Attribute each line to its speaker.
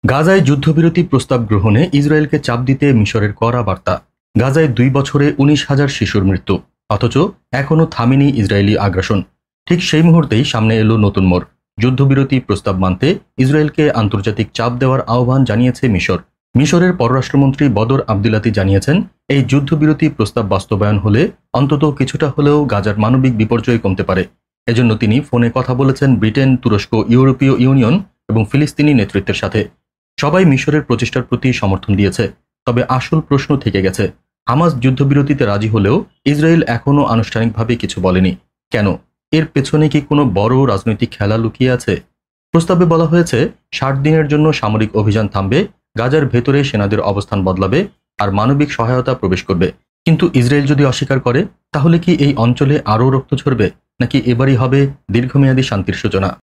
Speaker 1: গাজায় যুদ্ধবিরতি প্রস্তাব গ্রহণে ইসরায়েলকে চাপ দিতে মিশরের কড়া বার্তা। গাজায় ২ বছরে ১৯,০০০ শিশুর মৃত্যু, অথচ এখনও থামেনি ইসরায়েলি আগ্রাসন। ঠিক সেই মুহূর্তেই সামনে এলো নতুন মোড়। যুদ্ধবিরতি প্রস্তাব মানতে ইসরায়েলকে আন্তর্জাতিক চাপ দেওয়ার আহ্বান জানিয়েছে মিশর। মিশরের পররাষ্ট্রমন্ত্রী বদর আবদুলাতি জানিয়েছেন, এই যুদ্ধবিরতি প্রস্তাব বাস্তবায়ন হলে অন্তত কিছুটা হলেও গাজার মানবিক বিপর্যয় কমতে পারে। এজন্য তিনি ফোনে কথা বলেছেন ব্রিটেন, তুরস্ক, ইউরোপীয় ইউনিয়ন এবং ফিলিস্তিনি নেতৃত্বের সাথে। সবাই মিশরের প্রচেষ্টার প্রতি সমর্থন দিয়েছে। তবে আসল প্রশ্ন থেকে গেছে, হামাস যুদ্ধবিরতিতে রাজি হলেও ইসরায়েল এখনও আনুষ্ঠানিকভাবে কিছু বলেনি কেন? এর পেছনে কি কোনো বড় রাজনৈতিক খেলা লুকিয়ে আছে? প্রস্তাবে বলা হয়েছে ৬০ দিনের জন্য সামরিক অভিযান থামবে, গাজার ভেতরে সেনাদের অবস্থান বদলাবে আর মানবিক সহায়তা প্রবেশ করবে। কিন্তু ইসরায়েল যদি অস্বীকার করে, তাহলে কি এই অঞ্চলে আরও রক্ত ঝরবে, নাকি এবারই হবে দীর্ঘমেয়াদী শান্তির সূচনা?